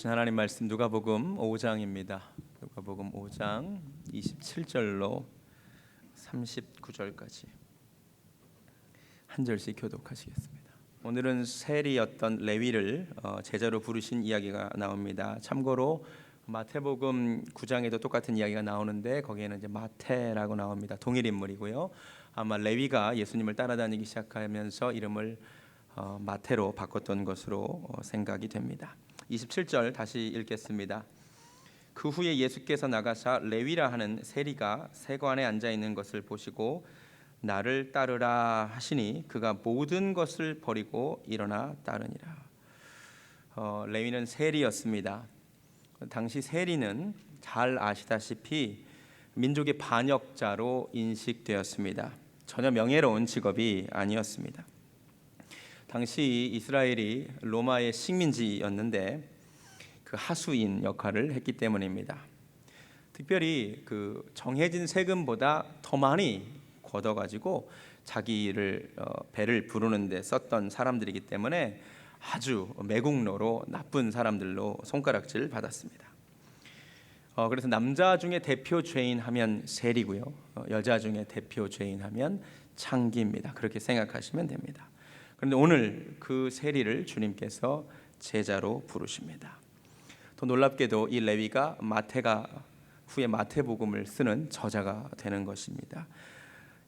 주신 하나님 말씀 누가복음 5장입니다. 누가복음 5장 27절로 39절까지 한 절씩 교독하시겠습니다. 오늘은 세리였던 레위를 제자로 부르신 이야기가 나옵니다. 참고로 마태복음 9장에도 똑같은 이야기가 나오는데 거기에는 이제 마태라고 나옵니다. 동일 인물이고요. 아마 레위가 예수님을 따라다니기 시작하면서 이름을 마태로 바꿨던 것으로 생각이 됩니다. 27절 다시 읽겠습니다. 그 후에 예수께서 나가사 레위라 하는 세리가 세관에 앉아 있는 것을 보시고 나를 따르라 하시니 그가 모든 것을 버리고 일어나 따르니라. 레위는 세리였습니다. 당시 세리는 잘 아시다시피 민족의 반역자로 인식되었습니다. 전혀 명예로운 직업이 아니었습니다. 당시 이스라엘이 로마의 식민지였는데 그 하수인 역할을 했기 때문입니다. 특별히 그 정해진 세금보다 더 많이 걷어가지고 자기를 배를 부르는 데 썼던 사람들이기 때문에 아주 매국노로 나쁜 사람들로 손가락질 받았습니다. 그래서 남자 중에 대표 죄인 하면 세리고요, 여자 중에 대표 죄인 하면 창기입니다. 그렇게 생각하시면 됩니다. 그런데 오늘 그 세리를 주님께서 제자로 부르십니다. 더 놀랍게도 이 레위가 마태가 후에 마태복음을 쓰는 저자가 되는 것입니다.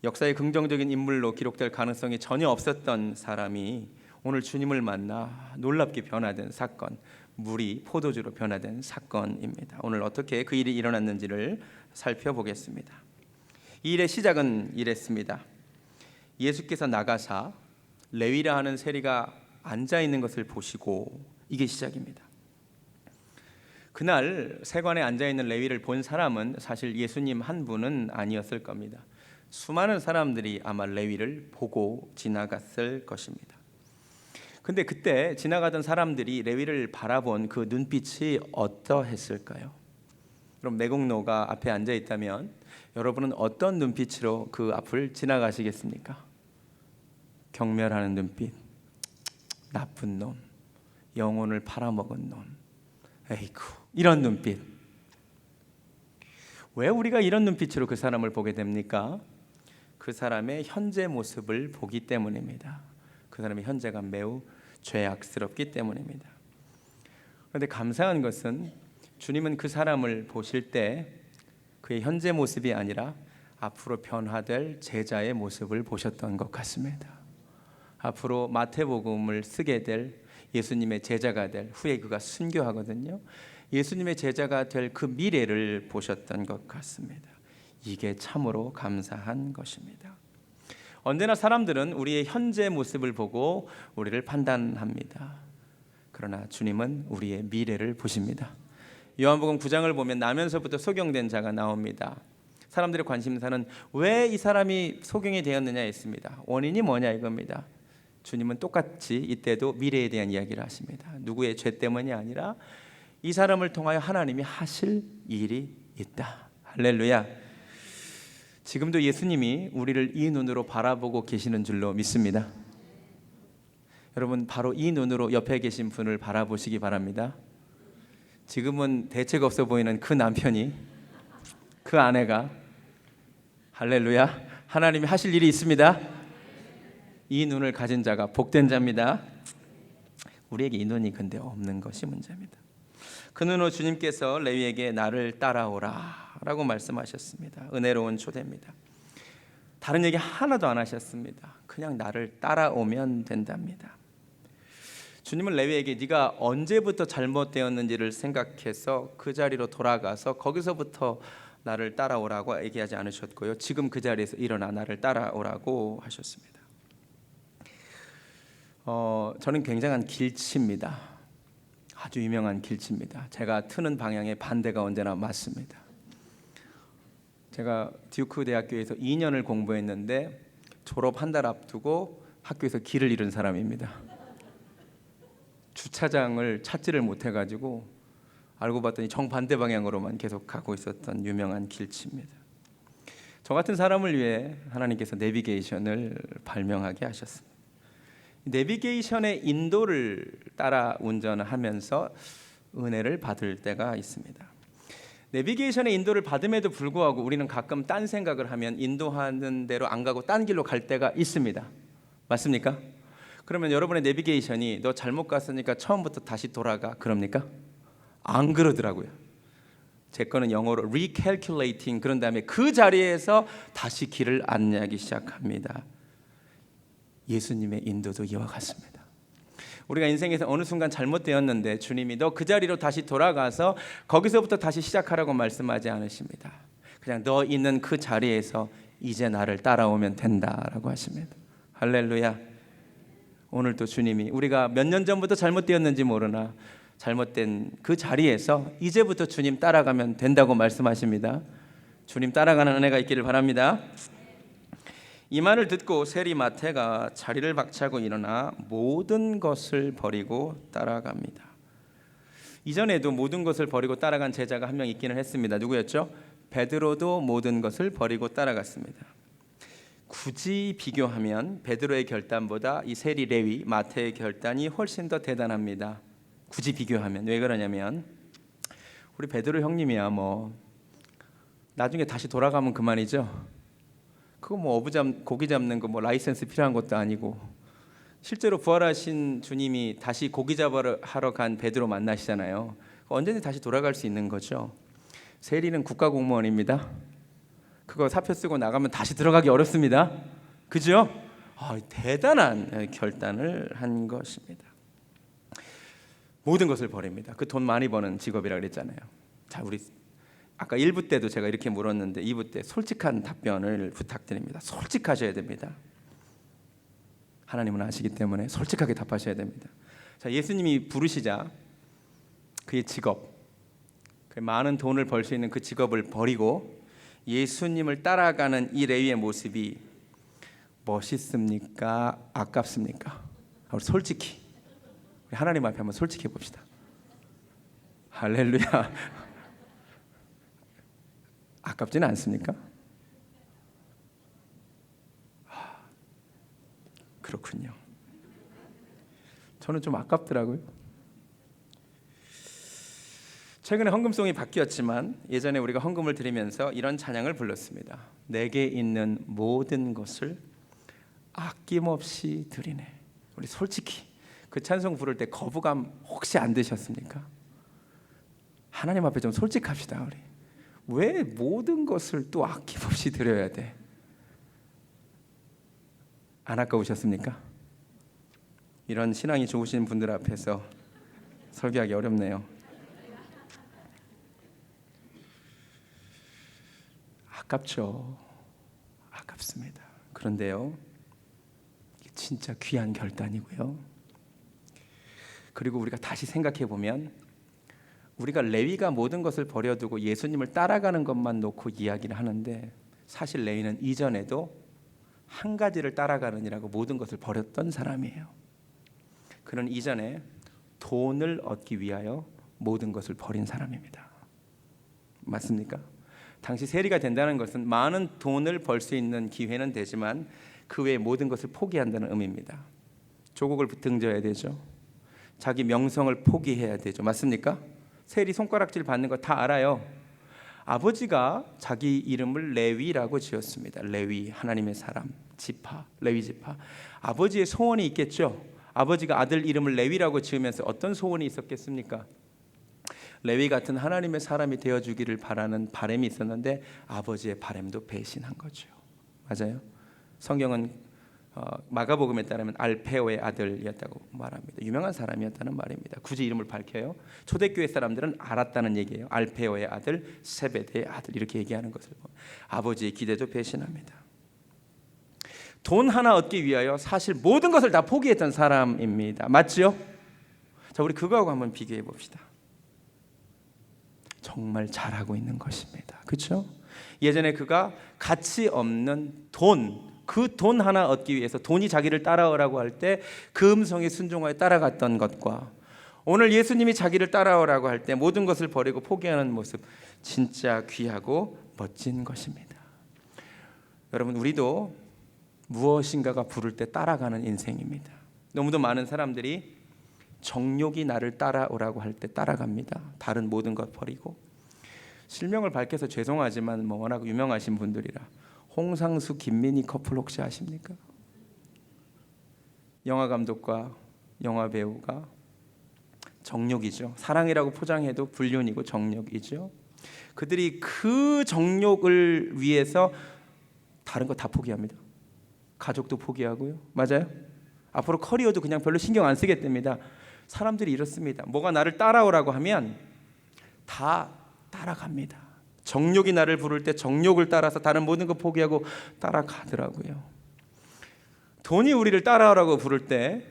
역사의 긍정적인 인물로 기록될 가능성이 전혀 없었던 사람이 오늘 주님을 만나 놀랍게 변화된 사건, 물이 포도주로 변화된 사건입니다. 오늘 어떻게 그 일이 일어났는지를 살펴보겠습니다. 이 일의 시작은 이랬습니다. 예수께서 나가사 레위라 하는 세리가 앉아 있는 것을 보시고, 이게 시작입니다. 그날 세관에 앉아 있는 레위를 본 사람은 사실 예수님 한 분은 아니었을 겁니다. 수많은 사람들이 아마 레위를 보고 지나갔을 것입니다. 근데 그때 지나가던 사람들이 레위를 바라본 그 눈빛이 어떠했을까요? 그럼 매국노가 앞에 앉아 있다면 여러분은 어떤 눈빛으로 그 앞을 지나가시겠습니까? 경멸하는 눈빛, 나쁜 놈, 영혼을 팔아먹은 놈, 에이구, 이런 눈빛. 왜 우리가 이런 눈빛으로 그 사람을 보게 됩니까? 그 사람의 현재 모습을 보기 때문입니다. 그 사람의 현재가 매우 죄악스럽기 때문입니다. 그런데 감사한 것은 주님은 그 사람을 보실 때 그의 현재 모습이 아니라 앞으로 변화될 제자의 모습을 보셨던 것 같습니다. 앞으로 마태복음을 쓰게 될 예수님의 제자가 될, 후에 그가 순교하거든요. 예수님의 제자가 될 그 미래를 보셨던 것 같습니다. 이게 참으로 감사한 것입니다. 언제나 사람들은 우리의 현재 모습을 보고 우리를 판단합니다. 그러나 주님은 우리의 미래를 보십니다. 요한복음 9장을 보면 나면서부터 소경된 자가 나옵니다. 사람들의 관심사는 왜 이 사람이 소경이 되었느냐 했습니다. 원인이 뭐냐 이겁니다. 주님은 똑같이 이때도 미래에 대한 이야기를 하십니다. 누구의 죄 때문이 아니라 이 사람을 통하여 하나님이 하실 일이 있다. 할렐루야. 지금도 예수님이 우리를 이 눈으로 바라보고 계시는 줄로 믿습니다. 여러분, 바로 이 눈으로 옆에 계신 분을 바라보시기 바랍니다. 지금은 대책 없어 보이는 그 남편이, 그 아내가, 할렐루야, 하나님이 하실 일이 있습니다. 이 눈을 가진 자가 복된 자입니다. 우리에게 이 눈이 근데 없는 것이 문제입니다. 그 눈으로 주님께서 레위에게 나를 따라오라 라고 말씀하셨습니다. 은혜로운 초대입니다. 다른 얘기 하나도 안 하셨습니다. 그냥 나를 따라오면 된답니다. 주님은 레위에게 네가 언제부터 잘못되었는지를 생각해서 그 자리로 돌아가서 거기서부터 나를 따라오라고 얘기하지 않으셨고요. 지금 그 자리에서 일어나 나를 따라오라고 하셨습니다. 저는 굉장한 길치입니다. 아주 유명한 길치입니다. 제가 트는 방향의 반대가 언제나 맞습니다. 제가 듀크 대학교에서 2년을 공부했는데 졸업 한 달 앞두고 학교에서 길을 잃은 사람입니다. 주차장을 찾지를 못해가지고 알고 봤더니 정반대 방향으로만 계속 가고 있었던 유명한 길치입니다. 저 같은 사람을 위해 하나님께서 내비게이션을 발명하게 하셨습니다. 내비게이션의 인도를 따라 운전하면서 은혜를 받을 때가 있습니다. 내비게이션의 인도를 받음에도 불구하고 우리는 가끔 딴 생각을 하면 인도하는 대로 안 가고 딴 길로 갈 때가 있습니다. 맞습니까? 그러면 여러분의 내비게이션이 너 잘못 갔으니까 처음부터 다시 돌아가 그럽니까? 안 그러더라고요. 제 거는 영어로 recalculating, 그런 다음에 그 자리에서 다시 길을 안내하기 시작합니다. 예수님의 인도도 이와 같습니다. 우리가 인생에서 어느 순간 잘못되었는데 주님이 너 그 자리로 다시 돌아가서 거기서부터 다시 시작하라고 말씀하지 않으십니다. 그냥 너 있는 그 자리에서 이제 나를 따라오면 된다라고 하십니다. 할렐루야. 오늘도 주님이 우리가 몇 년 전부터 잘못되었는지 모르나 잘못된 그 자리에서 이제부터 주님 따라가면 된다고 말씀하십니다. 주님 따라가는 은혜가 있기를 바랍니다. 이 말을 듣고 세리 마태가 자리를 박차고 일어나 모든 것을 버리고 따라갑니다. 이전에도 모든 것을 버리고 따라간 제자가 한 명 있기는 했습니다. 누구였죠? 베드로도 모든 것을 버리고 따라갔습니다. 굳이 비교하면 베드로의 결단보다 이 세리 레위 마태의 결단이 훨씬 더 대단합니다. 굳이 비교하면. 왜 그러냐면 우리 베드로 형님이야 뭐 나중에 다시 돌아가면 그만이죠. 그거 뭐 고기 잡는 거 뭐 라이센스 필요한 것도 아니고, 실제로 부활하신 주님이 다시 고기 잡으러 간 베드로 만나시잖아요. 언제든지 다시 돌아갈 수 있는 거죠. 세리는 국가공무원입니다. 그거 사표 쓰고 나가면 다시 들어가기 어렵습니다. 그죠? 대단한 결단을 한 것입니다. 모든 것을 버립니다. 그 돈 많이 버는 직업이라 그랬잖아요. 자, 우리 아까 1부 때도 제가 이렇게 물었는데 2부 때 솔직한 답변을 부탁드립니다. 솔직하셔야 됩니다. 하나님은 아시기 때문에 솔직하게 답하셔야 됩니다. 자, 예수님이 부르시자 그의 직업, 그 많은 돈을 벌 수 있는 그 직업을 버리고 예수님을 따라가는 이 레위의 모습이 멋있습니까? 아깝습니까? 우리 솔직히 우리 하나님 앞에 한번 솔직해 봅시다. 할렐루야. 아깝지는 않습니까? 그렇군요. 저는 좀 아깝더라고요. 최근에 헌금송이 바뀌었지만 예전에 우리가 헌금을 드리면서 이런 찬양을 불렀습니다. 내게 있는 모든 것을 아낌없이 드리네. 우리 솔직히 그 찬송 부를 때 거부감 혹시 안 드셨습니까? 하나님 앞에 좀 솔직합시다. 우리 왜 모든 것을 또 아낌없이 드려야 돼? 안 아까우셨습니까? 이런 신앙이 좋으신 분들 앞에서 설교하기 어렵네요. 아깝죠. 아깝습니다. 그런데요, 진짜 귀한 결단이고요. 그리고 우리가 다시 생각해 보면 우리가 레위가 모든 것을 버려두고 예수님을 따라가는 것만 놓고 이야기를 하는데 사실 레위는 이전에도 한 가지를 따라가느니라고 모든 것을 버렸던 사람이에요. 그는 이전에 돈을 얻기 위하여 모든 것을 버린 사람입니다. 맞습니까? 당시 세리가 된다는 것은 많은 돈을 벌 수 있는 기회는 되지만 그 외에 모든 것을 포기한다는 의미입니다. 조국을 등져야 되죠. 자기 명성을 포기해야 되죠. 맞습니까? 세리 손가락질 받는 거 다 알아요. 아버지가 자기 이름을 레위라고 지었습니다. 레위, 하나님의 사람, 지파, 레위 지파. 아버지의 소원이 있겠죠. 아버지가 아들 이름을 레위라고 지으면서 어떤 소원이 있었겠습니까? 레위 같은 하나님의 사람이 되어주기를 바라는 바람이 있었는데 아버지의 바람도 배신한 거죠. 맞아요. 성경은 마가복음에 따르면 알페오의 아들이었다고 말합니다. 유명한 사람이었다는 말입니다. 굳이 이름을 밝혀요. 초대교회 사람들은 알았다는 얘기예요. 알페오의 아들, 세베대의 아들, 이렇게 얘기하는 것을 보면 아버지의 기대도 배신합니다. 돈 하나 얻기 위하여 사실 모든 것을 다 포기했던 사람입니다. 맞죠? 자, 우리 그거하고 한번 비교해 봅시다. 정말 잘하고 있는 것입니다. 그렇죠? 예전에 그가 가치 없는 돈, 그 돈 하나 얻기 위해서 돈이 자기를 따라오라고 할 때 그 음성에 순종하여 따라갔던 것과 오늘 예수님이 자기를 따라오라고 할 때 모든 것을 버리고 포기하는 모습, 진짜 귀하고 멋진 것입니다. 여러분, 우리도 무엇인가가 부를 때 따라가는 인생입니다. 너무도 많은 사람들이 정욕이 나를 따라오라고 할 때 따라갑니다. 다른 모든 것 버리고. 실명을 밝혀서 죄송하지만 워낙 유명하신 분들이라 홍상수 김민희 커플 혹시 아십니까? 영화 감독과 영화 배우가 정욕이죠. 사랑이라고 포장해도 불륜이고 정욕이죠. 그들이 그 정욕을 위해서 다른 거 다 포기합니다. 가족도 포기하고요. 맞아요? 앞으로 커리어도 그냥 별로 신경 안 쓰겠답니다. 사람들이 이렇습니다. 뭐가 나를 따라오라고 하면 다 따라갑니다. 정욕이 나를 부를 때 정욕을 따라서 다른 모든 거 포기하고 따라가더라고요. 돈이 우리를 따라오라고 부를 때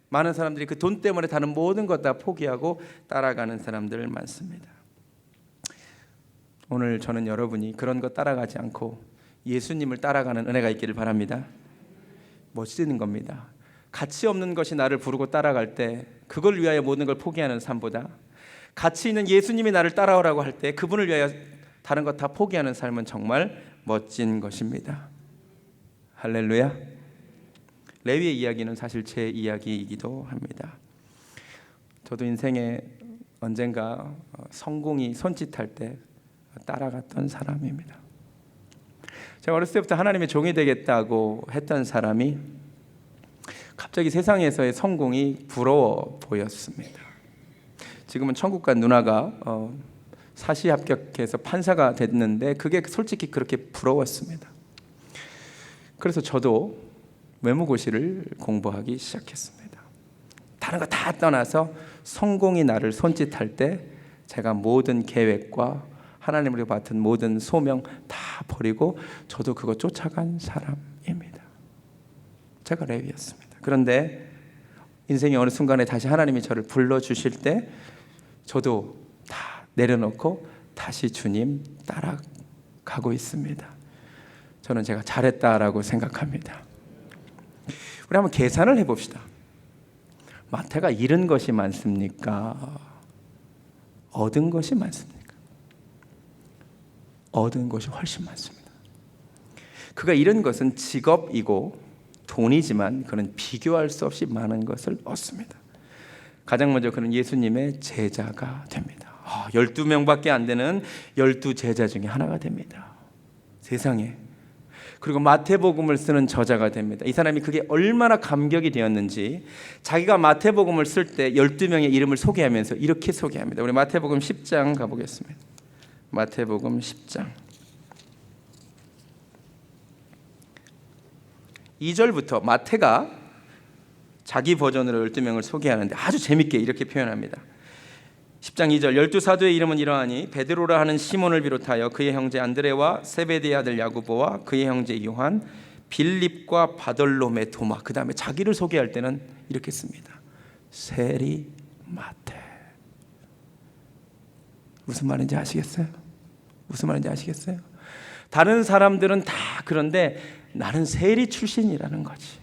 많은 사람들이 그 돈 때문에 다른 모든 것 다 포기하고 따라가는 사람들 많습니다. 오늘 저는 여러분이 그런 거 따라가지 않고 예수님을 따라가는 은혜가 있기를 바랍니다. 멋지는 겁니다. 가치 없는 것이 나를 부르고 따라갈 때 그걸 위하여 모든 걸 포기하는 삶보다 가치 있는 예수님이 나를 따라오라고 할 때 그분을 위하여 다른 것 다 포기하는 삶은 정말 멋진 것입니다. 할렐루야. 레위의 이야기는 사실 제 이야기이기도 합니다. 저도 인생에 언젠가 성공이 손짓할 때 따라갔던 사람입니다. 제가 어렸을 때부터 하나님의 종이 되겠다고 했던 사람이 갑자기 세상에서의 성공이 부러워 보였습니다. 지금은 천국 간 누나가 사시 합격해서 판사가 됐는데 그게 솔직히 그렇게 부러웠습니다. 그래서 저도 외무고시를 공부하기 시작했습니다. 다른 거 다 떠나서 성공이 나를 손짓할 때 제가 모든 계획과 하나님으로 받은 모든 소명 다 버리고 저도 그거 쫓아간 사람입니다. 제가 레위였습니다. 그런데 인생의 어느 순간에 다시 하나님이 저를 불러주실 때 저도 다 내려놓고 다시 주님 따라가고 있습니다. 저는 제가 잘했다라고 생각합니다. 우리 한번 계산을 해봅시다. 마태가 잃은 것이 많습니까? 얻은 것이 많습니까? 얻은 것이 훨씬 많습니다. 그가 잃은 것은 직업이고 돈이지만 그는 비교할 수 없이 많은 것을 얻습니다. 가장 먼저 그는 예수님의 제자가 됩니다. 12명밖에 안 되는 12제자 중에 하나가 됩니다. 세상에. 그리고 마태복음을 쓰는 저자가 됩니다. 이 사람이 그게 얼마나 감격이 되었는지 자기가 마태복음을 쓸 때 12명의 이름을 소개하면서 이렇게 소개합니다. 우리 마태복음 10장 가보겠습니다. 마태복음 10장 2절부터 마태가 자기 버전으로 12명을 소개하는데 아주 재밌게 이렇게 표현합니다. 10장 2절 12사도의 이름은 이러하니 베드로라 하는 시몬을 비롯하여 그의 형제 안드레와 세베대의 아들 야고보와 그의 형제 요한 빌립과 바돌로메 도마. 그 다음에 자기를 소개할 때는 이렇게 씁니다. 세리 마태. 무슨 말인지 아시겠어요? 무슨 말인지 아시겠어요? 다른 사람들은 다 그런데 나는 세리 출신이라는 거지.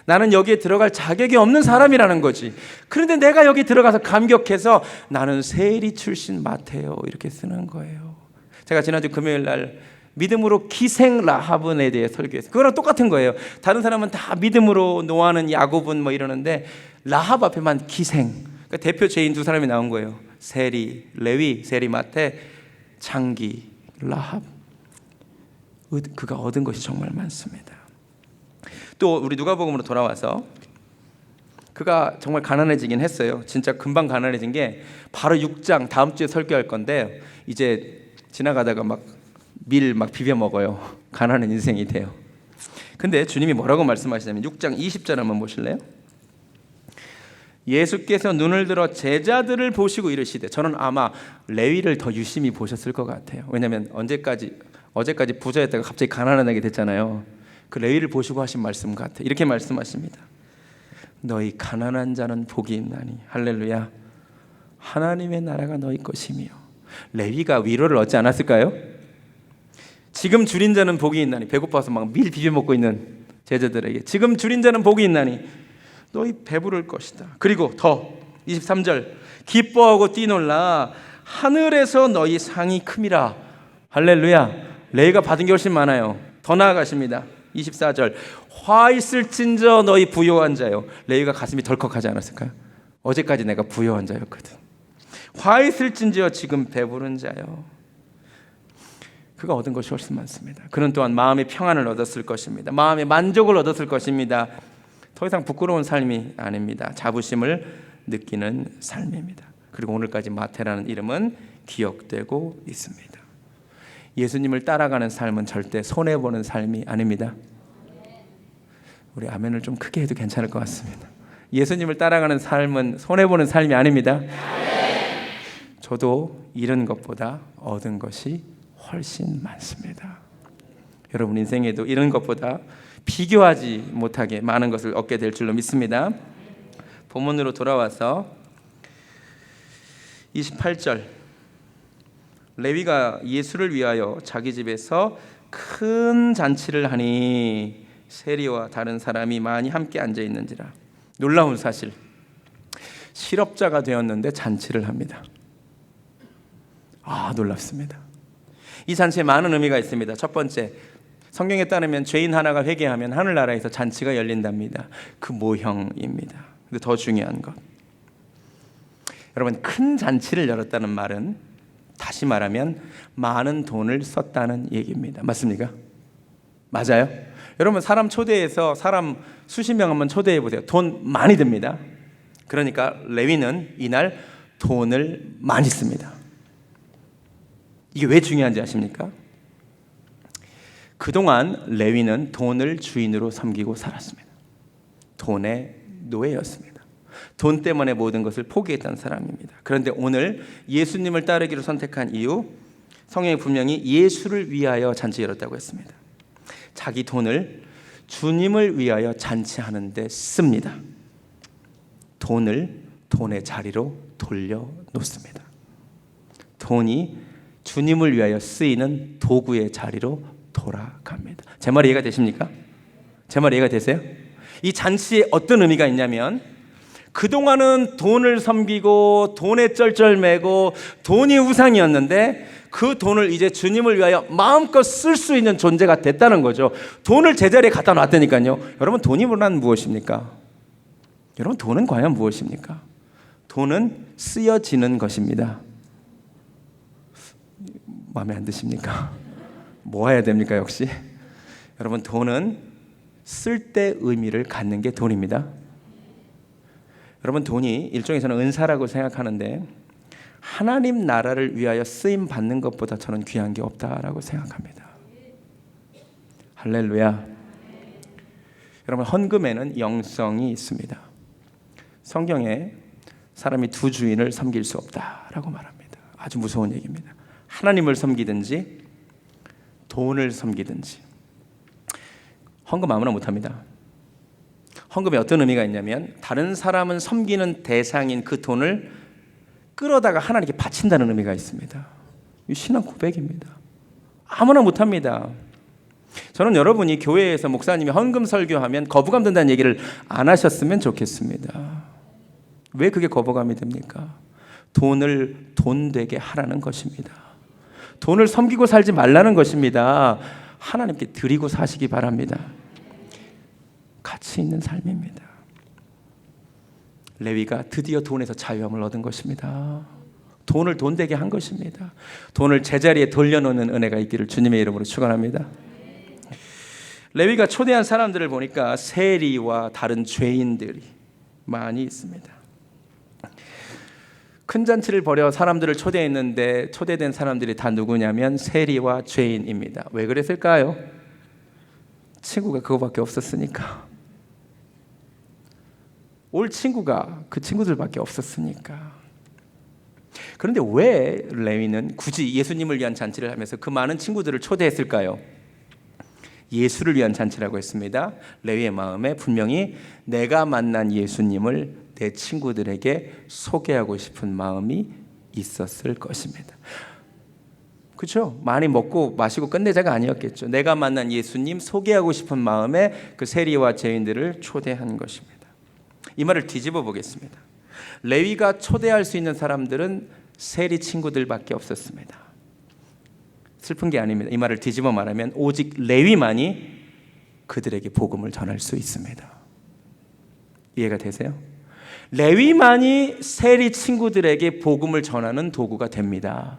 나는 여기에 들어갈 자격이 없는 사람이라는 거지. 그런데 내가 여기 들어가서 감격해서 나는 세리 출신 마태요 이렇게 쓰는 거예요. 제가 지난주 금요일 날 믿음으로 기생 라합은에 대해 설교했어요. 그거랑 똑같은 거예요. 다른 사람은 다 믿음으로 노아는 야곱은 뭐 이러는데 라합 앞에만 기생. 그러니까 대표 죄인 두 사람이 나온 거예요. 세리 레위, 세리 마태, 창기 라합. 그가 얻은 것이 정말 많습니다. 또 우리 누가복음으로 돌아와서 그가 정말 가난해지긴 했어요. 진짜 금방 가난해진 게 바로 6장 다음 주에 설교할 건데 이제 지나가다가 막 밀 막 비벼 먹어요. 가난한 인생이 돼요. 근데 주님이 뭐라고 말씀하시냐면 6장 20절 한번 보실래요? 예수께서 눈을 들어 제자들을 보시고 이르시되, 저는 아마 레위를 더 유심히 보셨을 것 같아요. 왜냐하면 어제까지 부자였다가 갑자기 가난하게 됐잖아요. 그 레위를 보시고 하신 말씀 같아요. 이렇게 말씀하십니다. 너희 가난한 자는 복이 있나니. 할렐루야. 하나님의 나라가 너희 것이며. 레위가 위로를 얻지 않았을까요? 지금 줄인 자는 복이 있나니. 배고파서 막 밀 비벼 먹고 있는 제자들에게 지금 줄인 자는 복이 있나니 너희 배부를 것이다. 그리고 더 23절 기뻐하고 뛰놀라 하늘에서 너희 상이 큼이라. 할렐루야. 레위가 받은 게 훨씬 많아요. 더 나아가십니다. 24절 화 있을진저 너희 부요한 자요. 레위가 가슴이 덜컥하지 않았을까요? 어제까지 내가 부유한 자였거든. 화 있을진지어 지금 배부른 자요. 그가 얻은 것이 훨씬 많습니다. 그는 또한 마음의 평안을 얻었을 것입니다. 마음의 만족을 얻었을 것입니다. 더 이상 부끄러운 삶이 아닙니다. 자부심을 느끼는 삶입니다. 그리고 오늘까지 마태라는 이름은 기억되고 있습니다. 예수님을 따라가는 삶은 절대 손해보는 삶이 아닙니다. 우리 아멘을 좀 크게 해도 괜찮을 것 같습니다. 예수님을 따라가는 삶은 손해보는 삶이 아닙니다. 저도 잃은 것보다 얻은 것이 훨씬 많습니다. 여러분 인생에도 잃은 것보다 비교하지 못하게 많은 것을 얻게 될 줄로 믿습니다. 본문으로 돌아와서 28절, 레위가 예수를 위하여 자기 집에서 큰 잔치를 하니 세리와 다른 사람이 많이 함께 앉아 있는지라. 놀라운 사실, 실업자가 되었는데 잔치를 합니다. 놀랍습니다. 이 잔치에 많은 의미가 있습니다. 첫 번째, 성경에 따르면 죄인 하나가 회개하면 하늘나라에서 잔치가 열린답니다. 그 모형입니다. 근데 더 중요한 것, 여러분, 큰 잔치를 열었다는 말은 다시 말하면 많은 돈을 썼다는 얘기입니다. 맞습니까? 맞아요? 여러분, 사람 초대해서 사람 수십 명 한번 초대해 보세요. 돈 많이 듭니다. 그러니까 레위는 이날 돈을 많이 씁니다. 이게 왜 중요한지 아십니까? 그동안 레위는 돈을 주인으로 섬기고 살았습니다. 돈의 노예였습니다. 돈 때문에 모든 것을 포기했던 사람입니다. 그런데 오늘 예수님을 따르기로 선택한 이유, 성경에 분명히 예수를 위하여 잔치 열었다고 했습니다. 자기 돈을 주님을 위하여 잔치하는 데 씁니다. 돈을 돈의 자리로 돌려놓습니다. 돈이 주님을 위하여 쓰이는 도구의 자리로 돌아갑니다. 제 말이 이해가 되십니까? 제 말이 이해가 되세요? 이 잔치에 어떤 의미가 있냐면, 그동안은 돈을 섬기고 돈에 쩔쩔매고 돈이 우상이었는데 그 돈을 이제 주님을 위하여 마음껏 쓸 수 있는 존재가 됐다는 거죠. 돈을 제자리에 갖다 놨다니까요. 여러분, 돈이 물론 무엇입니까? 여러분, 돈은 과연 무엇입니까? 돈은 쓰여지는 것입니다. 마음에 안 드십니까? 모아야 됩니까? 역시 여러분, 돈은 쓸 때 의미를 갖는 게 돈입니다. 여러분, 돈이 일종의 저는 은사라고 생각하는데, 하나님 나라를 위하여 쓰임 받는 것보다 저는 귀한 게 없다라고 생각합니다. 할렐루야. 여러분, 헌금에는 영성이 있습니다. 성경에 사람이 두 주인을 섬길 수 없다라고 말합니다. 아주 무서운 얘기입니다. 하나님을 섬기든지 돈을 섬기든지. 헌금 아무나 못합니다. 헌금에 어떤 의미가 있냐면, 다른 사람은 섬기는 대상인 그 돈을 끌어다가 하나님께 바친다는 의미가 있습니다. 이 신앙 고백입니다. 아무나 못합니다. 저는 여러분이 교회에서 목사님이 헌금 설교하면 거부감 든다는 얘기를 안 하셨으면 좋겠습니다. 왜 그게 거부감이 됩니까? 돈을 돈 되게 하라는 것입니다. 돈을 섬기고 살지 말라는 것입니다. 하나님께 드리고 사시기 바랍니다. 가치 있는 삶입니다. 레위가 드디어 돈에서 자유함을 얻은 것입니다. 돈을 돈 되게 한 것입니다. 돈을 제자리에 돌려놓는 은혜가 있기를 주님의 이름으로 축원합니다. 레위가 초대한 사람들을 보니까 세리와 다른 죄인들이 많이 있습니다. 큰 잔치를 벌여 사람들을 초대했는데 초대된 사람들이 다 누구냐면 세리와 죄인입니다. 왜 그랬을까요? 친구가 그거밖에 없었으니까. 올 친구가 그 친구들밖에 없었으니까. 그런데 왜 레위는 굳이 예수님을 위한 잔치를 하면서 그 많은 친구들을 초대했을까요? 예수를 위한 잔치라고 했습니다. 레위의 마음에 분명히 내가 만난 예수님을 내 친구들에게 소개하고 싶은 마음이 있었을 것입니다. 그렇죠? 많이 먹고 마시고 끝내자가 아니었겠죠. 내가 만난 예수님 소개하고 싶은 마음에 그 세리와 죄인들을 초대한 것입니다. 이 말을 뒤집어 보겠습니다. 레위가 초대할 수 있는 사람들은 세리 친구들밖에 없었습니다. 슬픈 게 아닙니다. 이 말을 뒤집어 말하면 오직 레위만이 그들에게 복음을 전할 수 있습니다. 이해가 되세요? 레위만이 세리 친구들에게 복음을 전하는 도구가 됩니다.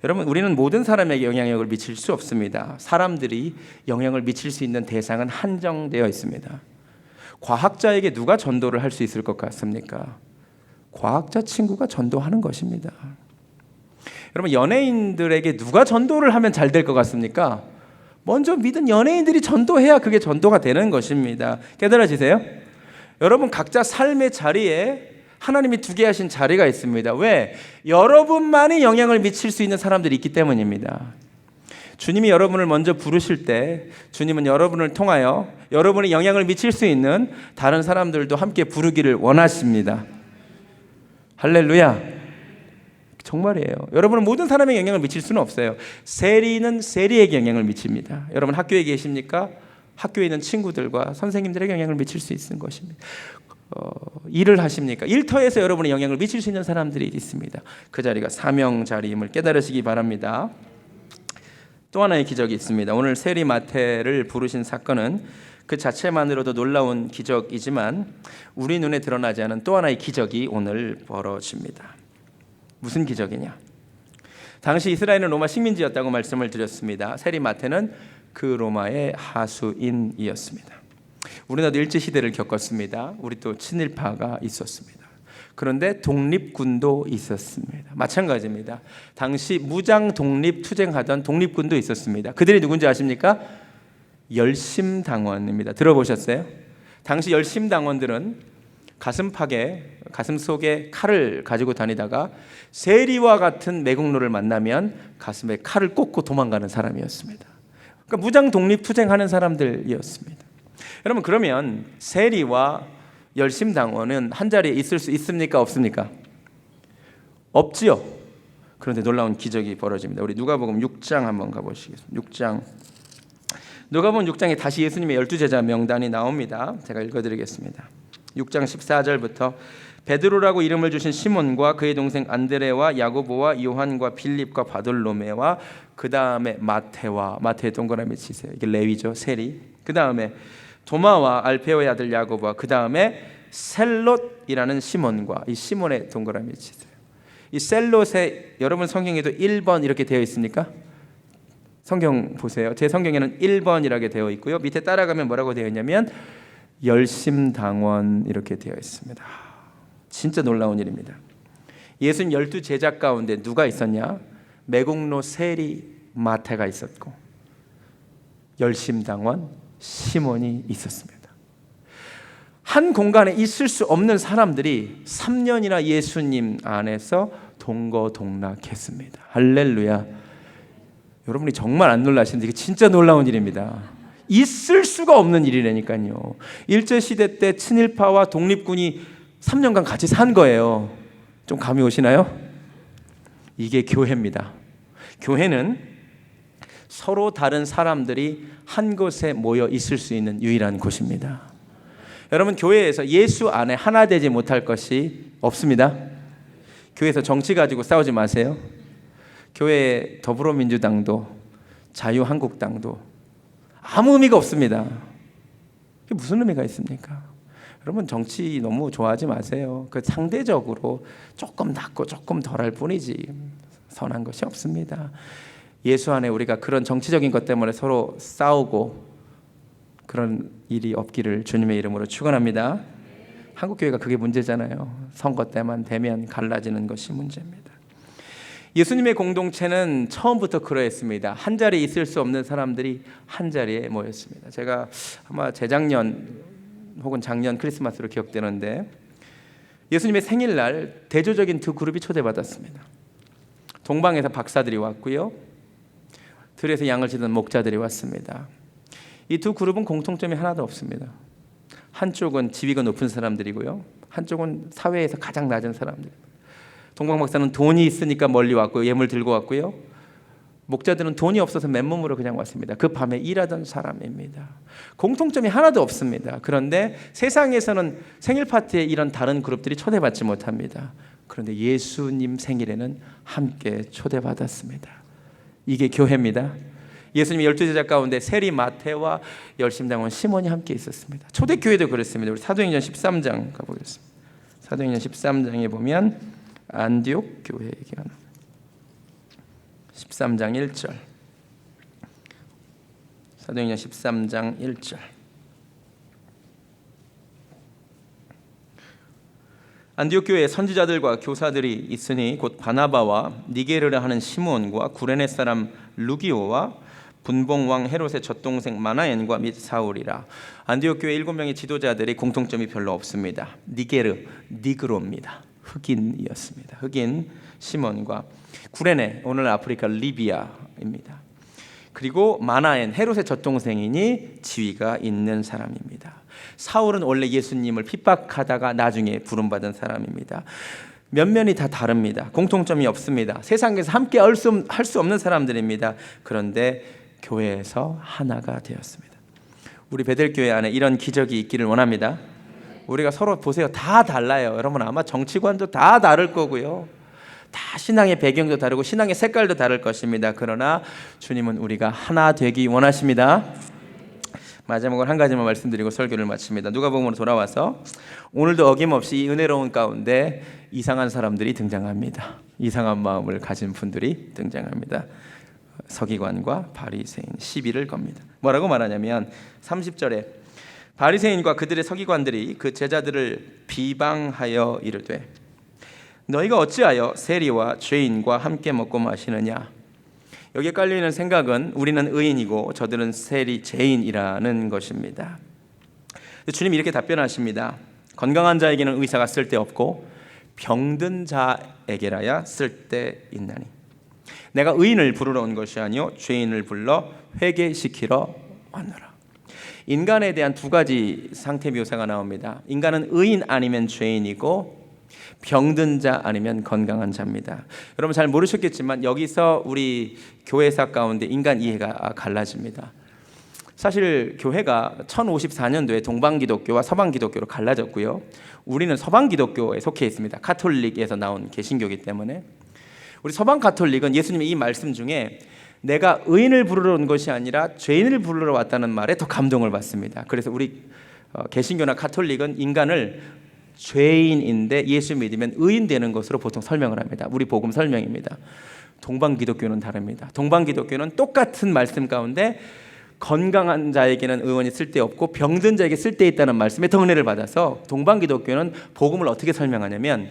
여러분, 우리는 모든 사람에게 영향력을 미칠 수 없습니다. 사람들이 영향을 미칠 수 있는 대상은 한정되어 있습니다. 과학자에게 누가 전도를 할 수 있을 것 같습니까? 과학자 친구가 전도하는 것입니다. 여러분, 연예인들에게 누가 전도를 하면 잘 될 것 같습니까? 먼저 믿은 연예인들이 전도해야 그게 전도가 되는 것입니다. 깨달아지세요? 여러분, 각자 삶의 자리에 하나님이 두게 하신 자리가 있습니다. 왜? 여러분만이 영향을 미칠 수 있는 사람들이 있기 때문입니다. 주님이 여러분을 먼저 부르실 때 주님은 여러분을 통하여 여러분이 영향을 미칠 수 있는 다른 사람들도 함께 부르기를 원하십니다. 할렐루야. 정말이에요. 여러분은 모든 사람에게 영향을 미칠 수는 없어요. 세리는 세리에게 영향을 미칩니다. 여러분 학교에 계십니까? 학교에 있는 친구들과 선생님들에게 영향을 미칠 수 있는 것입니다. 일을 하십니까? 일터에서 여러분의 영향을 미칠 수 있는 사람들이 있습니다. 그 자리가 사명 자리임을 깨달으시기 바랍니다. 또 하나의 기적이 있습니다. 오늘 세리 마태를 부르신 사건은 그 자체만으로도 놀라운 기적이지만 우리 눈에 드러나지 않은 또 하나의 기적이 오늘 벌어집니다. 무슨 기적이냐? 당시 이스라엘은 로마 식민지였다고 말씀을 드렸습니다. 세리 마태는 그 로마의 하수인이었습니다. 우리나라도 일제시대를 겪었습니다. 우리 또 친일파가 있었습니다. 그런데 독립군도 있었습니다. 마찬가지입니다. 당시 무장 독립투쟁하던 독립군도 있었습니다. 그들이 누군지 아십니까? 열심당원입니다. 들어보셨어요? 당시 열심당원들은 가슴 속에 칼을 가지고 다니다가 세리와 같은 매국노를 만나면 가슴에 칼을 꽂고 도망가는 사람이었습니다. 그러니까 무장 독립투쟁하는 사람들이었습니다. 여러분, 그러면 세리와 열심당원은 한 자리에 있을 수 있습니까? 없습니까? 없지요. 그런데 놀라운 기적이 벌어집니다. 우리 누가복음 6장 한번 가보시겠습니다. 6장. 누가복음 6장에 다시 예수님의 12제자 명단이 나옵니다. 제가 읽어드리겠습니다. 6장 14절부터 베드로라고 이름을 주신 시몬과 그의 동생 안드레와 야고보와 요한과 빌립과 바돌로메와 그 다음에 마태의 동그라미 치세요. 이게 레위죠. 세리. 그 다음에 도마와 알페오의 아들 야고보와 그 다음에 셀롯이라는 시몬과 이 시몬의 동그라미 치세요. 이 셀롯에 여러분 성경에도 1번 이렇게 되어 있습니까? 성경 보세요. 제 성경에는 1번이라게 되어 있고요. 밑에 따라가면 뭐라고 되어 있냐면 열심당원 이렇게 되어 있습니다. 진짜 놀라운 일입니다. 예수님 12제자 가운데 누가 있었냐? 매국노 세리 마태가 있었고 열심당원 시몬이 있었습니다. 한 공간에 있을 수 없는 사람들이 3년이나 예수님 안에서 동거동락했습니다. 할렐루야. 여러분이 정말 안 놀라시는데 이게 진짜 놀라운 일입니다. 있을 수가 없는 일이라니까요. 일제시대 때 친일파와 독립군이 3년간 같이 산 거예요. 좀 감이 오시나요? 이게 교회입니다. 교회는 서로 다른 사람들이 한 곳에 모여 있을 수 있는 유일한 곳입니다. 여러분, 교회에서 예수 안에 하나 되지 못할 것이 없습니다. 교회에서 정치 가지고 싸우지 마세요. 교회에 더불어민주당도 자유한국당도 아무 의미가 없습니다. 이게 무슨 의미가 있습니까? 여러분, 정치 너무 좋아하지 마세요. 그 상대적으로 조금 낫고 조금 덜할 뿐이지 선한 것이 없습니다. 예수 안에 우리가 그런 정치적인 것 때문에 서로 싸우고 그런 일이 없기를 주님의 이름으로 축원합니다. 한국교회가 그게 문제잖아요. 선거 때만 되면 갈라지는 것이 문제입니다. 예수님의 공동체는 처음부터 그러했습니다. 한 자리에 있을 수 없는 사람들이 한 자리에 모였습니다. 제가 아마 재작년 혹은 작년 크리스마스로 기억되는데 예수님의 생일날 대조적인 두 그룹이 초대받았습니다. 동방에서 박사들이 왔고요. 들에서 양을 치던 목자들이 왔습니다. 이 두 그룹은 공통점이 하나도 없습니다. 한쪽은 지위가 높은 사람들이고요. 한쪽은 사회에서 가장 낮은 사람들. 동방 박사는 돈이 있으니까 멀리 왔고요. 예물 들고 왔고요. 목자들은 돈이 없어서 맨몸으로 그냥 왔습니다. 그 밤에 일하던 사람입니다. 공통점이 하나도 없습니다. 그런데 세상에서는 생일 파티에 이런 다른 그룹들이 초대받지 못합니다. 그런데 예수님 생일에는 함께 초대받았습니다. 이게 교회입니다. 예수님의 12제자 가운데 세리 마태와 열심당원 시몬이 함께 있었습니다. 초대교회도 그렇습니다. 우리 사도행전 13장 가보겠습니다. 사도행전 13장에 보면 안디옥 교회 얘기가 나옵니다. 13장 1절. 사도행전 13장 1절. 안디옥 교회에 선지자들과 교사들이 있으니 곧 바나바와 니게르라 하는 시몬과 구레네 사람 루기오와 분봉 왕 헤롯의 젖동생 마나엔과 및 사울이라. 안디옥 교회 7명의 지도자들이 공통점이 별로 없습니다. 니그로입니다. 흑인이었습니다. 흑인 시몬과 구레네, 오늘 아프리카 리비아입니다. 그리고 마나엔, 헤롯의 젖동생이니 지위가 있는 사람입니다. 사울은 원래 예수님을 핍박하다가 나중에 부름받은 사람입니다. 면면이 다 다릅니다. 공통점이 없습니다. 세상에서 함께 할 수 없는 사람들입니다. 그런데 교회에서 하나가 되었습니다. 우리 베델교회 안에 이런 기적이 있기를 원합니다. 우리가 서로 보세요. 다 달라요. 여러분 아마 정치관도 다 다를 거고요. 다 신앙의 배경도 다르고 신앙의 색깔도 다를 것입니다. 그러나 주님은 우리가 하나 되기 원하십니다. 마지막으로 한 가지만 말씀드리고 설교를 마칩니다. 누가복음으로 돌아와서 오늘도 어김없이 이 은혜로운 가운데 이상한 사람들이 등장합니다. 이상한 마음을 가진 분들이 등장합니다. 서기관과 바리새인 시비를 겁니다. 뭐라고 말하냐면 30절에 바리새인과 그들의 서기관들이 그 제자들을 비방하여 이르되 너희가 어찌하여 세리와 죄인과 함께 먹고 마시느냐. 여기에 깔려있는 생각은 우리는 의인이고 저들은 세리 죄인이라는 것입니다. 주님이 이렇게 답변하십니다. 건강한 자에게는 의사가 쓸데없고 병든 자에게라야 쓸데있나니 내가 의인을 부르러 온 것이 아니요 죄인을 불러 회개시키러 왔노라. 인간에 대한 두 가지 상태 묘사가 나옵니다. 인간은 의인 아니면 죄인이고 병든 자 아니면 건강한 자입니다. 여러분 잘 모르셨겠지만 여기서 우리 교회사 가운데 인간 이해가 갈라집니다. 사실 교회가 1054년도에 동방기독교와 서방기독교로 갈라졌고요. 우리는 서방기독교에 속해 있습니다. 카톨릭에서 나온 개신교이기 때문에 우리 서방 가톨릭은 예수님의 이 말씀 중에 내가 의인을 부르러 온 것이 아니라 죄인을 부르러 왔다는 말에 더 감동을 받습니다. 그래서 우리 개신교나 가톨릭은 인간을 죄인인데 예수 믿으면 의인 되는 것으로 보통 설명을 합니다. 우리 복음 설명입니다. 동방기독교는 다릅니다. 동방기독교는 똑같은 말씀 가운데 건강한 자에게는 의원이 쓸데없고 병든 자에게 쓸데있다는 말씀에 더 은혜를 받아서 동방기독교는 복음을 어떻게 설명하냐면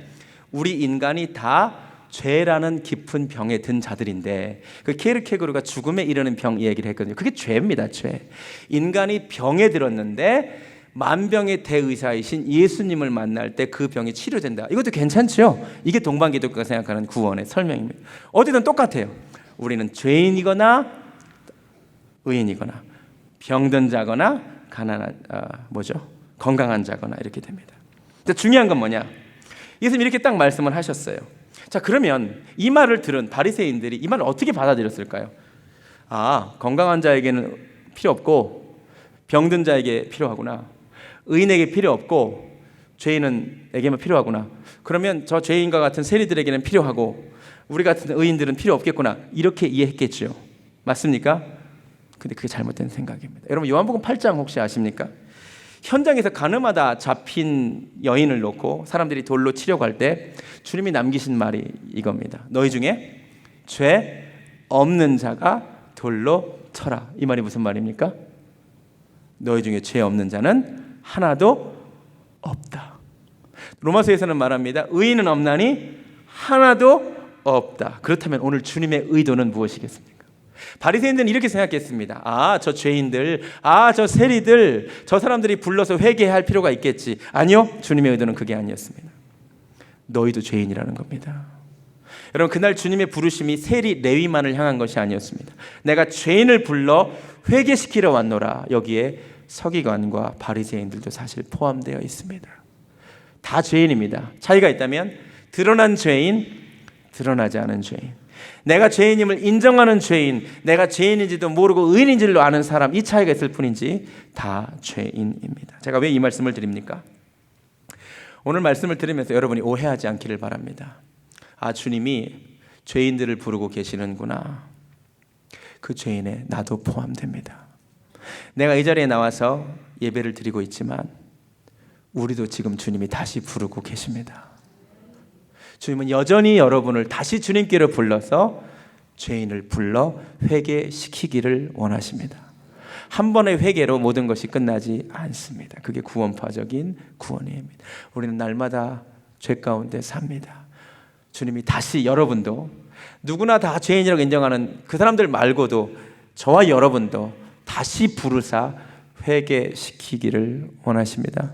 우리 인간이 다 죄라는 깊은 병에 든 자들인데 그 케르케고르가 죽음에 이르는 병 얘기를 했거든요. 그게 죄입니다. 죄. 인간이 병에 들었는데 만병의 대의사이신 예수님을 만날 때 그 병이 치료된다. 이것도 괜찮죠? 이게 동방기독교가 생각하는 구원의 설명입니다. 어디든 똑같아요. 우리는 죄인이거나 의인이거나 병든 자거나 건강한 자거나 이렇게 됩니다. 근데 중요한 건 뭐냐? 예수님이 이렇게 딱 말씀을 하셨어요. 자, 그러면 이 말을 들은 바리새인들이 이 말을 어떻게 받아들였을까요? 아, 건강한 자에게는 필요 없고 병든 자에게 필요하구나. 의인에게 필요 없고 죄인에게만 필요하구나. 그러면 저 죄인과 같은 세리들에게는 필요하고 우리 같은 의인들은 필요 없겠구나. 이렇게 이해했겠죠. 맞습니까? 근데 그게 잘못된 생각입니다. 여러분 요한복음 8장 혹시 아십니까? 현장에서 가늠하다 잡힌 여인을 놓고 사람들이 돌로 치려고 할 때 주님이 남기신 말이 이겁니다. 너희 중에 죄 없는 자가 돌로 쳐라. 이 말이 무슨 말입니까? 너희 중에 죄 없는 자는 하나도 없다. 로마서에서는 말합니다. 의인은 없나니 하나도 없다. 그렇다면 오늘 주님의 의도는 무엇이겠습니까? 바리새인들은 이렇게 생각했습니다. 아, 저 죄인들, 저 세리들, 저 사람들이 불러서 회개할 필요가 있겠지. 아니요, 주님의 의도는 그게 아니었습니다. 너희도 죄인이라는 겁니다. 여러분 그날 주님의 부르심이 세리 레위만을 향한 것이 아니었습니다. 내가 죄인을 불러 회개시키러 왔노라. 여기에 서기관과 바리새인들도 사실 포함되어 있습니다. 다 죄인입니다. 차이가 있다면 드러난 죄인, 드러나지 않은 죄인. 내가 죄인임을 인정하는 죄인, 내가 죄인인지도 모르고 의인인지를 아는 사람, 이 차이가 있을 뿐이지 다 죄인입니다. 제가 왜 이 말씀을 드립니까? 오늘 말씀을 들으면서 여러분이 오해하지 않기를 바랍니다. 아, 주님이 죄인들을 부르고 계시는구나. 그 죄인에 나도 포함됩니다. 내가 이 자리에 나와서 예배를 드리고 있지만 우리도 지금 주님이 다시 부르고 계십니다. 주님은 여전히 여러분을 다시 주님께로 불러서 죄인을 불러 회개시키기를 원하십니다. 한 번의 회개로 모든 것이 끝나지 않습니다. 그게 구원파적인 구원입니다. 우리는 날마다 죄 가운데 삽니다. 주님이 다시 여러분도, 누구나 다 죄인이라고 인정하는 그 사람들 말고도 저와 여러분도 다시 부르사 회개시키기를 원하십니다.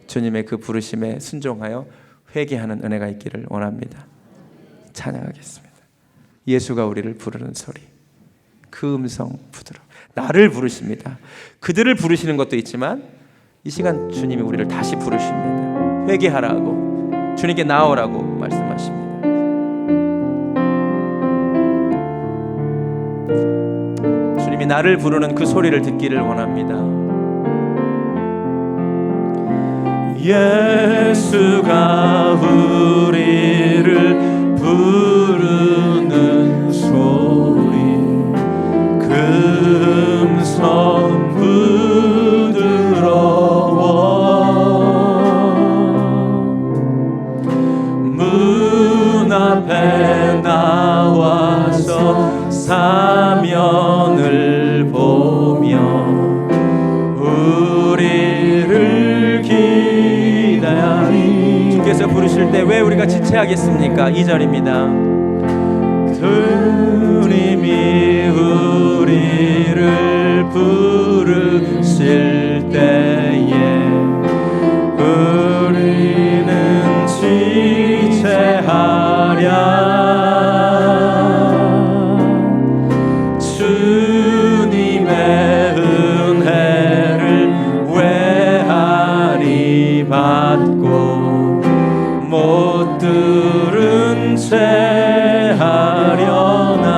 주님의 그 부르심에 순종하여 회개하는 은혜가 있기를 원합니다. 찬양하겠습니다. 예수가 우리를 부르는 소리, 그 음성 부드러. 나를 부르십니다. 그들을 부르시는 것도 있지만 이 시간 주님이 우리를 다시 부르십니다. 회개하라고, 주님께 나오라고 말씀하십니다. 주님이 나를 부르는 그 소리를 듣기를 원합니다. 예수가 우리를 부르는 소리, 그 음성 부드러워. 문 앞에 나와서 사면을 보며 우리를 기다리. 주께서 부르실 때 왜 우리가 지체하겠습니까? 2절입니다. 주님이 우리를 부르실 때에 우리는 지체하랴. 주님의 은혜를 외하리 받고 못 들은 채 하려나.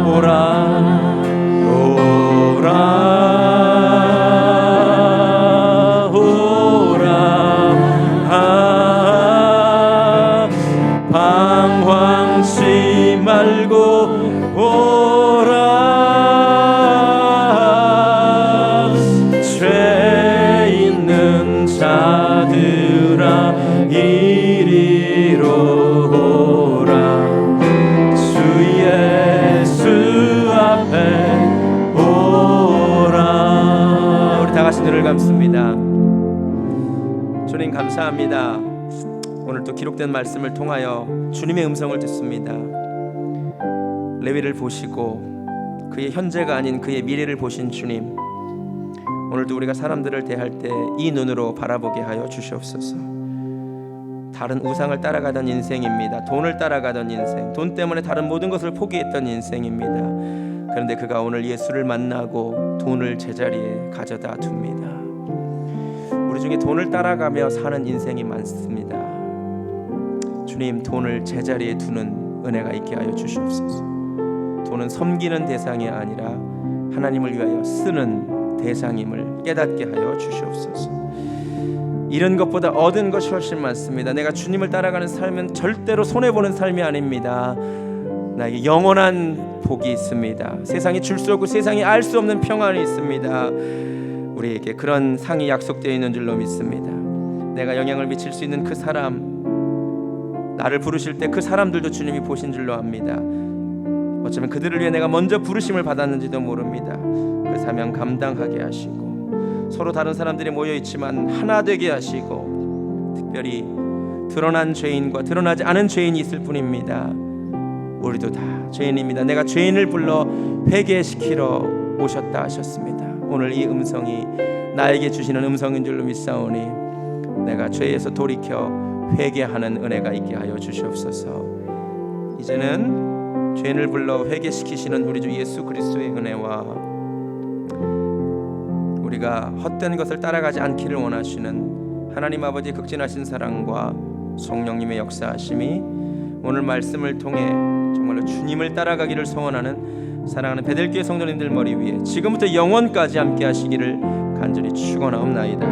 오라 오라 오라. 방황치 말고 오라. 죄 있는 자들아 이리로 오라. 주 예수 앞에 오라. 우리 다 같이 눈을 감습니다. 주님 감사합니다. 오늘 또 기록된 말씀을 통하여 주님의 음성을 듣습니다. 레위를 보시고 그의 현재가 아닌 그의 미래를 보신 주님, 오늘도 우리가 사람들을 대할 때 이 눈으로 바라보게 하여 주시옵소서. 다른 우상을 따라가던 인생입니다. 돈을 따라가던 인생, 돈 때문에 다른 모든 것을 포기했던 인생입니다. 그런데 그가 오늘 예수를 만나고 돈을 제자리에 가져다 둡니다. 우리 중에 돈을 따라가며 사는 인생이 많습니다. 주님, 돈을 제자리에 두는 은혜가 있게 하여 주시옵소서. 돈은 섬기는 대상이 아니라 하나님을 위하여 쓰는 대상임을 깨닫게 하여 주시옵소서. 잃은 것보다 얻은 것이 훨씬 많습니다. 내가 주님을 따라가는 삶은 절대로 손해보는 삶이 아닙니다. 나에게 영원한 복이 있습니다. 세상이 줄 수 없고 세상이 알 수 없는 평안이 있습니다. 우리에게 그런 상이 약속되어 있는 줄로 믿습니다. 내가 영향을 미칠 수 있는 그 사람, 나를 부르실 때 그 사람들도 주님이 보신 줄로 압니다. 어쩌면 그들을 위해 내가 먼저 부르심을 받았는지도 모릅니다. 그 사명 감당하게 하시고, 서로 다른 사람들이 모여 있지만 하나 되게 하시고, 특별히 드러난 죄인과 드러나지 않은 죄인이 있을 뿐입니다. 우리도 다 죄인입니다. 내가 죄인을 불러 회개시키러 오셨다 하셨습니다. 오늘 이 음성이 나에게 주시는 음성인 줄로 믿사오니 내가 죄에서 돌이켜 회개하는 은혜가 있게 하여 주시옵소서. 이제는 죄인을 불러 회개시키시는 우리 주 예수 그리스도의 은혜와 우리가 헛된 것을 따라가지 않기를 원하시는 하나님 아버지의 극진하신 사랑과 성령님의 역사하심이 오늘 말씀을 통해 정말로 주님을 따라가기를 소원하는 사랑하는 베델교회 성도님들 머리 위에 지금부터 영원까지 함께 하시기를 간절히 축원하옵나이다.